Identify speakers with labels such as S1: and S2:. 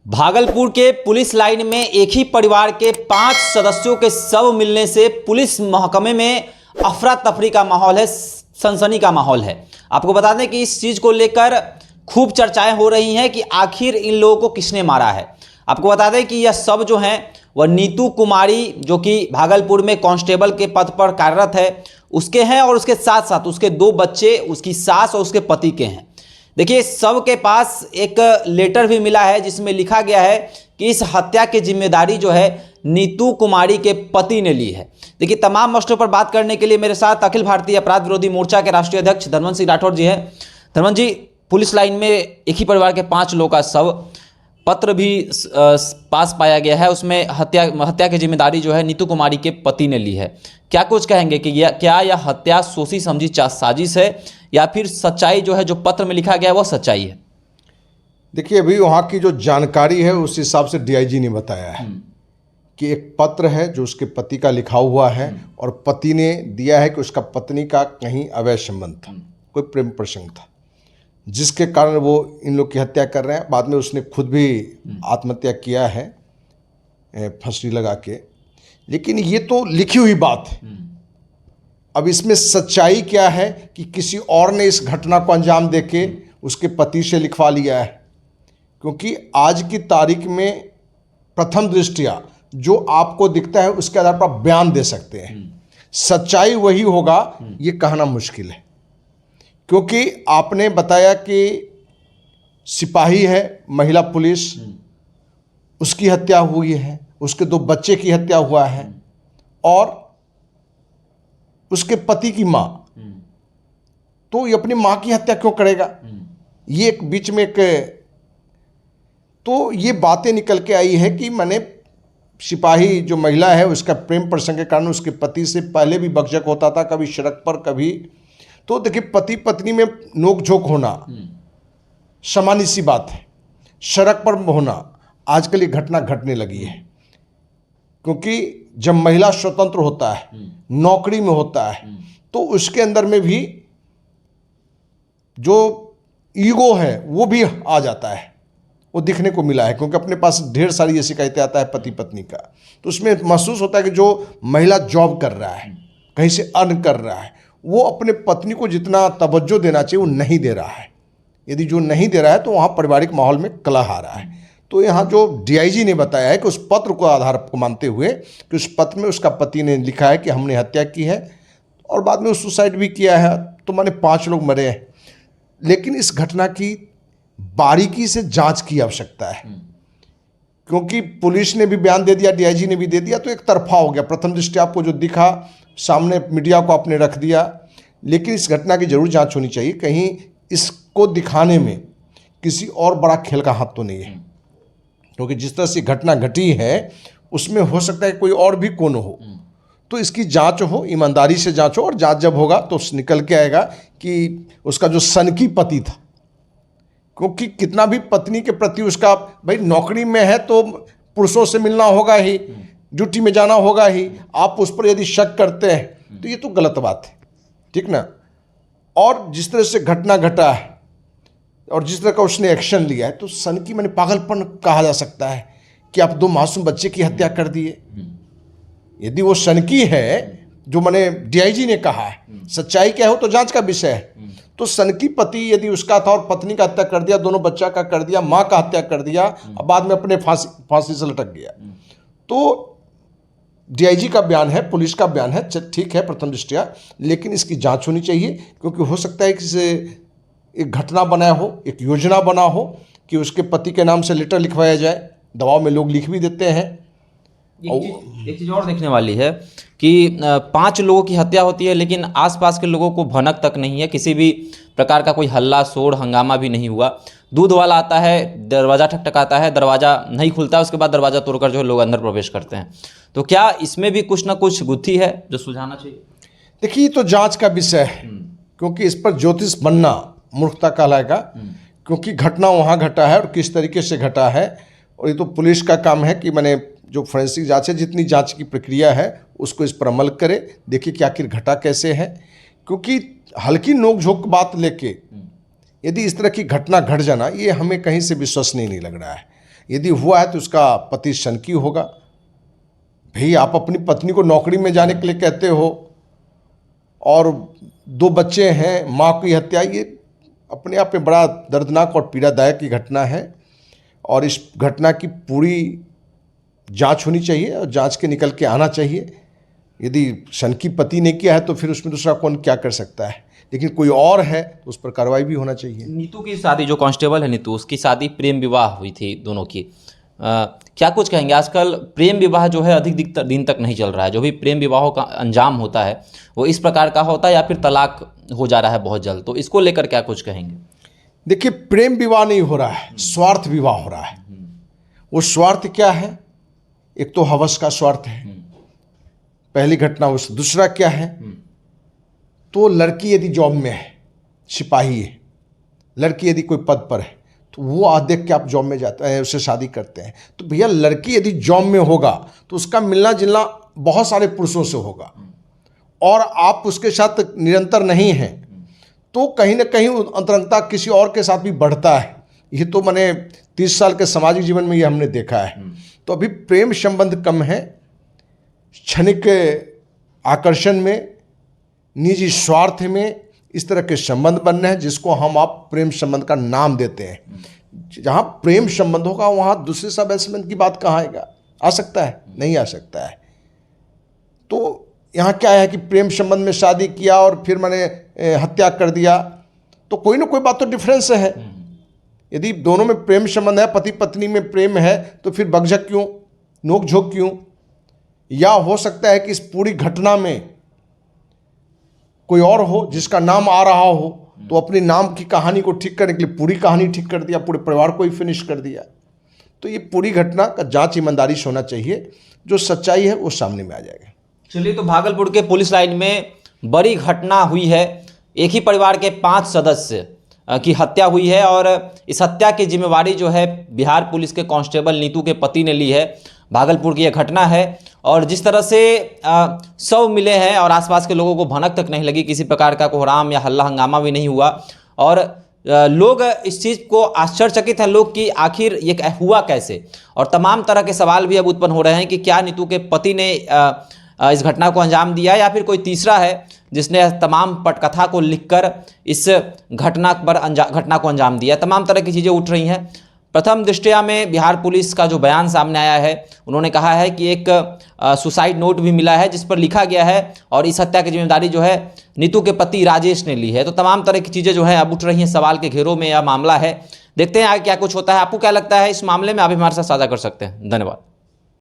S1: भागलपुर के police line में एक ही परिवार के 5 सदस्यों के शव मिलने से पुलिस महकमे में अफरा तफरी का माहौल है, सनसनी का माहौल है। आपको बता दें कि इस चीज़ को लेकर खूब चर्चाएं हो रही हैं कि आखिर इन लोगों को किसने मारा है। आपको बता दें कि यह शव जो हैं वह नीतू कुमारी, जो कि भागलपुर में कांस्टेबल के पद पर कार्यरत है, उसके हैं और उसके साथ साथ उसके 2 बच्चे, उसकी सास और उसके पति के हैं। देखिए, शव के पास एक लेटर भी मिला है जिसमें लिखा गया है कि इस हत्या की जिम्मेदारी जो है नीतू कुमारी के पति ने ली है। देखिए, तमाम मसलों पर बात करने के लिए मेरे साथ अखिल भारतीय अपराध विरोधी मोर्चा के राष्ट्रीय अध्यक्ष धर्मन सिंह राठौर जी हैं। धर्मन जी, पुलिस लाइन में एक ही परिवार के 5 लोगों का शव, पत्र भी पास पाया गया है, उसमें हत्या की जिम्मेदारी जो है नीतू कुमारी के पति ने ली है। क्या कुछ कहेंगे कि क्या यह हत्या सोची समझी साजिश है या फिर सच्चाई जो है, जो पत्र में लिखा गया है, वो सच्चाई है?
S2: देखिए, अभी वहाँ की जो जानकारी है उस हिसाब से डीआईजी ने बताया है कि एक पत्र है जो उसके पति का लिखा हुआ है और पति ने दिया है कि उसका पत्नी का कहीं अवैध संबंध था, कोई प्रेम प्रसंग था, जिसके कारण वो इन लोग की हत्या कर रहे हैं। बाद में उसने खुद भी आत्महत्या किया है फांसी लगा के। लेकिन ये तो लिखी हुई बात है। अब इसमें सच्चाई क्या है कि किसी और ने इस घटना को अंजाम देके उसके पति से लिखवा लिया है, क्योंकि आज की तारीख में प्रथम दृष्टया जो आपको दिखता है उसके आधार पर आप बयान दे सकते हैं। सच्चाई वही होगा ये कहना मुश्किल है, क्योंकि आपने बताया कि सिपाही है, महिला पुलिस, उसकी हत्या हुई है, उसके 2 बच्चे की हत्या हुआ है और उसके पति की माँ, तो ये अपनी माँ की हत्या क्यों करेगा? ये एक बीच में तो ये बातें निकल के आई है कि मैंने सिपाही जो महिला है उसका प्रेम प्रसंग के कारण उसके पति से पहले भी बकझक होता था, कभी सड़क पर कभी। तो देखिए, पति पत्नी में नोक झोंक होना सामान्य सी बात है। सड़क पर होना आजकल ये घटना घटने लगी है, क्योंकि जब महिला स्वतंत्र होता है, नौकरी में होता है, तो उसके अंदर में भी जो ईगो है वो भी आ जाता है। वो दिखने को मिला है, क्योंकि अपने पास ढेर सारी ये शिकायतें आता है पति पत्नी का, तो उसमें महसूस होता है कि जो महिला जॉब कर रहा है, कहीं से अर्न कर रहा है, वो अपने पत्नी को जितना तवज्जो देना चाहिए वो नहीं दे रहा है। यदि जो नहीं दे रहा है तो वहाँ पारिवारिक माहौल में कलह आ रहा है। तो यहाँ जो डीआईजी ने बताया है कि उस पत्र को आधार को मानते हुए कि उस पत्र में उसका पति ने लिखा है कि हमने हत्या की है और बाद में सुसाइड भी किया है, तो माने 5 लोग मरे हैं। लेकिन इस घटना की बारीकी से जांच की आवश्यकता है, क्योंकि पुलिस ने भी बयान दे दिया, डीआईजी ने भी दे दिया, तो एक तरफा हो गया। प्रथम दृष्टया आपको जो दिखा सामने मीडिया को आपने रख दिया, लेकिन इस घटना की जरूर जांच होनी चाहिए। कहीं इसको दिखाने में किसी और बड़ा खेल का हाथ तो नहीं है, क्योंकि जिस तरह से घटना घटी है उसमें हो सकता है कोई और भी कोण हो। तो इसकी जांच हो, ईमानदारी से जांच हो, और जांच जब होगा तो निकल के आएगा कि उसका जो सनकी पति था, क्योंकि कितना भी पत्नी के प्रति उसका, भाई नौकरी में है तो पुरुषों से मिलना होगा ही, ड्यूटी में जाना होगा ही, आप उस पर यदि शक करते हैं तो ये तो गलत बात है, ठीक ना। और जिस तरह से घटना घटा है और जिस तरह का उसने एक्शन लिया है, तो सनकी मैंने पागलपन कहा जा सकता है कि आप 2 मासूम बच्चे की हत्या कर दिए। यदि वो सनकी है, जो मैंने डीआईजी ने कहा है, सच्चाई क्या हो तो जांच का विषय है। तो सनकी पति यदि उसका था और पत्नी का हत्या कर दिया, दोनों बच्चा का कर दिया, माँ का हत्या कर दिया, और बाद में अपने फांसी से लटक गया, तो डीआईजी का बयान है, पुलिस का बयान है, ठीक है प्रथम दृष्टया, लेकिन इसकी जांच होनी चाहिए, क्योंकि हो सकता है कि इसे एक घटना बनाया हो, एक योजना बना हो कि उसके पति के नाम से लेटर लिखवाया जाए। दबाव में लोग लिख भी देते हैं।
S1: एक चीज़ और देखने वाली है कि 5 लोगों की हत्या होती है, लेकिन आसपास के लोगों को भनक तक नहीं है, किसी भी प्रकार का कोई हल्ला शोर हंगामा भी नहीं हुआ। दूध वाला आता है, दरवाज़ा ठकठकाता है, दरवाज़ा नहीं खुलता है, उसके बाद दरवाज़ा तोड़कर जो है लोग अंदर प्रवेश करते हैं। तो क्या इसमें भी कुछ ना कुछ गुत्थी है जो सुलझाना चाहिए?
S2: देखिए, तो जांच का विषय है, क्योंकि इस पर ज्योतिष बनना मूर्खता कहलाएगा, क्योंकि घटना वहाँ घटा है और किस तरीके से घटा है। और ये तो पुलिस का काम है कि मैंने जो फोरेंसिक जांच है, जितनी जांच की प्रक्रिया है उसको इस पर अमल करे, देखिए कि आखिर घटा कैसे है। क्योंकि हल्की नोक-झोंक बात लेके यदि इस तरह की घटना घट जाना, ये हमें कहीं से विश्वसनीय नहीं लग रहा है। यदि हुआ है तो उसका पति सनकी होगा। भाई आप अपनी पत्नी को नौकरी में जाने के लिए कहते हो और 2 बच्चे हैं, माँ की हत्या, ये अपने आप में बड़ा दर्दनाक और पीड़ादायक की घटना है। और इस घटना की पूरी जांच होनी चाहिए और जांच के निकल के आना चाहिए। यदि सनकी पति ने किया है तो फिर उसमें दूसरा कौन क्या कर सकता है, लेकिन कोई और है तो उस पर कार्रवाई भी होना चाहिए।
S1: नीतू की शादी, जो कांस्टेबल है नीतू, उसकी शादी प्रेम विवाह हुई थी दोनों की। क्या कुछ कहेंगे? आजकल प्रेम विवाह जो है अधिक दिन तक नहीं चल रहा है। जो भी प्रेम विवाहों का अंजाम होता है वो इस प्रकार का होता है या फिर तलाक हो जा रहा है बहुत जल्द, तो इसको लेकर क्या कुछ कहेंगे?
S2: देखिए, प्रेम विवाह नहीं हो रहा है, स्वार्थ विवाह हो रहा है। वो स्वार्थ क्या है? एक तो हवस का स्वार्थ है, पहली घटना। उस दूसरा क्या है, तो लड़की यदि जॉब में है, सिपाही है, लड़की यदि कोई पद पर है, तो वो आज देख के आप जॉब में जाते हैं, उससे शादी करते हैं। तो भैया लड़की यदि जॉब में होगा तो उसका मिलना जुलना बहुत सारे पुरुषों से होगा और आप उसके साथ निरंतर नहीं हैं, तो कहीं ना कहीं अंतरंगता किसी और के साथ भी बढ़ता है। ये तो मैंने 30 साल के सामाजिक जीवन में ये हमने देखा है। तो अभी प्रेम संबंध कम है, क्षणिक आकर्षण में, निजी स्वार्थ में इस तरह के संबंध बन रहे हैं जिसको हम आप प्रेम संबंध का नाम देते हैं। जहाँ प्रेम संबंध होगा वहाँ दूसरे सब संबंध की बात कहाँ आएगा? आ सकता है? नहीं आ सकता है। तो यहाँ क्या है कि प्रेम संबंध में शादी किया और फिर मैंने हत्या कर दिया, तो कोई ना कोई बात तो डिफरेंस है। यदि दोनों में प्रेम संबंध है, पति पत्नी में प्रेम है, तो फिर बकझक क्यों, नोक झोंक क्यों? या हो सकता है कि इस पूरी घटना में कोई और हो जिसका नाम आ रहा हो, तो अपने नाम की कहानी को ठीक करने के लिए पूरी कहानी ठीक कर दिया, पूरे परिवार को ही फिनिश कर दिया। तो ये पूरी घटना का जांच ईमानदारी से होना चाहिए, जो सच्चाई है वो सामने में आ जाएगा।
S1: चलिए, तो भागलपुर के पुलिस लाइन में बड़ी घटना हुई है। एक ही परिवार के 5 सदस्य की हत्या हुई है और इस हत्या की जिम्मेवारी जो है बिहार पुलिस के कांस्टेबल नीतू के पति ने ली है। भागलपुर की यह घटना है और जिस तरह से शव मिले हैं और आसपास के लोगों को भनक तक नहीं लगी, किसी प्रकार का कोहराम या हल्ला हंगामा भी नहीं हुआ और लोग इस चीज़ को आश्चर्यचकित हैं लोग कि आखिर ये हुआ कैसे। और तमाम तरह के सवाल भी अब उत्पन्न हो रहे हैं कि क्या नीतू के पति ने इस घटना को अंजाम दिया या फिर कोई तीसरा है जिसने तमाम पटकथा को लिखकर इस घटना को अंजाम दिया। तमाम तरह की चीज़ें उठ रही हैं। प्रथम दृष्टया में बिहार पुलिस का जो बयान सामने आया है, उन्होंने कहा है कि एक सुसाइड नोट भी मिला है जिस पर लिखा गया है और इस हत्या की जिम्मेदारी जो है नीतू के पति राजेश ने ली है। तो तमाम तरह की चीज़ें जो है अब उठ रही हैं, सवाल के घेरों में यह मामला है। देखते हैं आगे क्या कुछ होता है। आपको क्या लगता है इस मामले में? आप हमारे साथ साझा कर सकते हैं। धन्यवाद।